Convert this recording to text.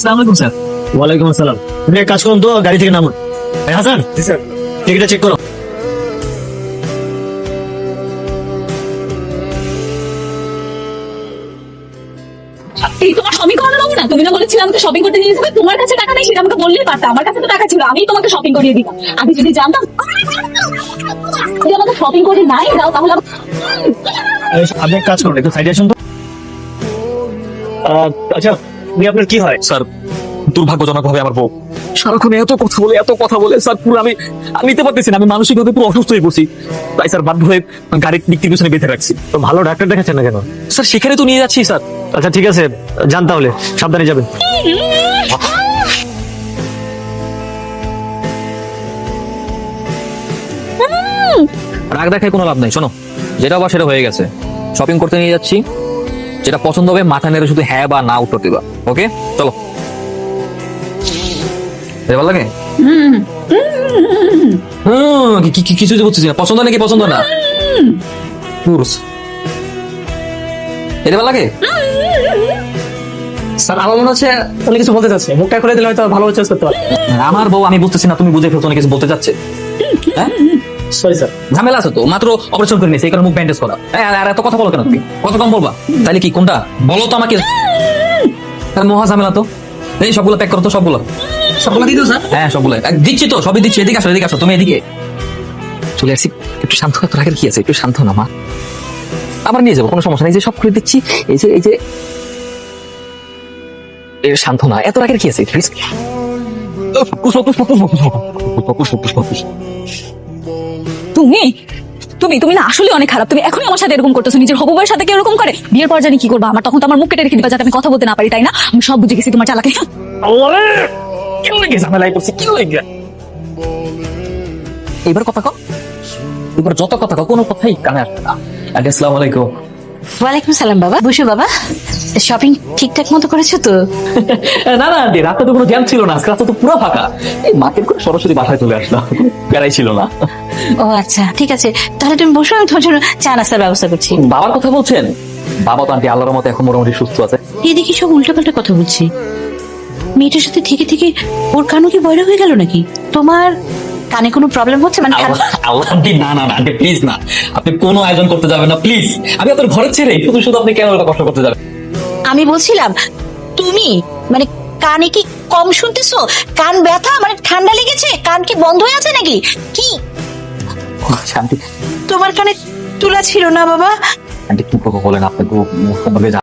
আসসালামু আলাইকুম স্যার। ওয়ালাইকুম আসসালাম। তুমি এক কাজ করুন তো, গাড়ি থেকে নামুন। হাসান, জি স্যার, টিকিটটা চেক করো। এই তোমার শপিং করানো যাবো না? তুমি না বলেছিলে আমাকে শপিং করতে নিয়ে যাবে? তোমার কাছে টাকা নেই সেটা আমাকে বললেই পারতা। আমার কাছে তো টাকা ছিল, আমি তোমাকে শপিং করিয়ে দিতাম। আমি যদি জানতাম যদি আমাকে শপিং করে নাই দাও তাহলে আপনি এক কাজ করুন, একটু সাইডে আসুন তো। আচ্ছা, উনি আপনার কি হয়? স্যার দুর্ভাগ্যজনক ভাবে আমার বউ সারাক্ষণ এত কথা বলে স্যার পুরো আমি নিতে পারতেছি না। আমি মানসিক ভাবে পুরো অসুস্থ হয়ে পড়ছি। তাই স্যার বাধ্য হয়ে গাড়ির দিকটির পিছনে বেঁধে রাখছি। তো ভালো ডাক্তার দেখাচ্ছেন না কেন? স্যার সেখানে তো নিয়ে যাচ্ছি স্যার। আচ্ছা ঠিক আছে, যান তাহলে, সাবধানে যাবেন। রাগ দেখায় কোনো লাভ নাই। শোনো, যেটা বা সেটা হয়ে গেছে। শপিং করতে নিয়ে যাচ্ছি, যেটা পছন্দ হবে মাথা নেড়ে শুধু হ্যাঁ বা না উত্তর দিবা। ওকে চলো। ভালো লাগে? কিছু যে বুঝতেছি না, পছন্দ নাকি পছন্দ না? এটা ভালো লাগে? স্যার আমার মনে হচ্ছে উনি কিছু বলতে চাচ্ছে, মুখটা খুলে দিলে হয়তো ভালো চেঞ্জ করতে পারে। আমার বউ, আমি বুঝতেছি না, তুমি বুঝে ফেলছো না কিছু বলতে চাচ্ছে। হ্যাঁ সরি স্যার। ঝামেলা আছে তো, মাত্র অপারেশন করে নিয়েছে, এই কারণে মুখ ব্যান্ডেজ করা। আর এত কথা বলো কেন তুমি? কত কম বলবা? তাহলে কি কোনটা বলো তো আমাকে। তার মহা ঝামেলা তো। এই সবগুলো প্যাক করো তো, সবগুলো দিয়ে দাও স্যার। হ্যাঁ সবগুলো দিচ্ছি তো, সবই দিচ্ছি। এদিকে আসো তুমি এদিকে চলে আসছি। একটু শান্ত হতে রাখার কি আছে? একটু শান্ত না মা, আবার নিয়ে যাবো, কোনো সমস্যা নেই। যে সব খুলে দিচ্ছি, এই যে শান্ত না, এত রাখের কি আছে? তুমি তুমি তুমি না আসলে অনেক খারাপ। তুমি এখনই আমার সাথে এরকম করতেছো। নিজের হবু বউয়ের সাথে কি এরকম করে? বিয়ের পর জানি কি করবা আমার, তখন তো আমার মুখ কেটে রেখে দিবা যাতে আমি কথা বলতে না পারি, তাই না? আমি সব বুঝে গেছি তোমার চালাকি। এবার কথা কও, এবার যত কথা কও, কোনো কথাই কানে আসবে না। আসসালামু আলাইকুম। ওয়ালাইকুম সালাম বাবা। বসো বাবা। শপিং ঠিকঠাক মতো করেছো তো? না না আন্টি, রাস্তা তো কোনো জ্যাম ছিল না, রাস্তা তো পুরো ফাঁকা। এই মার্কেট করে সরাসরি বাসায় চলে আসলাম, বেড়াই ছিল না। ও আচ্ছা ঠিক আছে, তাহলে তুমি বসো, আমি তোমার জন্য চা নাস্তার ব্যবস্থা করছি। বাবার কথা বলছেন? বাবা তো আন্টি আল্লাহর মতো এখন মোটামুটি সুস্থ আছে। এদিকে সব উল্টাপাল্টা কথা বলছি। মেয়েটার সাথে থেকে থেকে ওর কানও কি বয়রা হয়ে গেল নাকি? তোমার কানে কোনো প্রবলেম হচ্ছে মানে? আল্লাহ আন্টি, না না না আন্টি প্লিজ না, আপনি কোনো আয়োজন করতে যাবেন না প্লিজ। আমি আপনার ঘরে ছেড়ে শুধু শুধু আপনি কেন ওটা কষ্ট করতে যাবেন? আমি বলছিলাম তুমি মানে কানে কি কম শুনতেছো? কান ব্যথা মানে ঠান্ডা লেগেছে? কান কি বন্ধ হয়ে আছে নাকি? কি আচ্ছা আন্টি, তোমার কানে তুলা ছিল না বাবা? আন্টি কি করবো বলেন? আপনাকে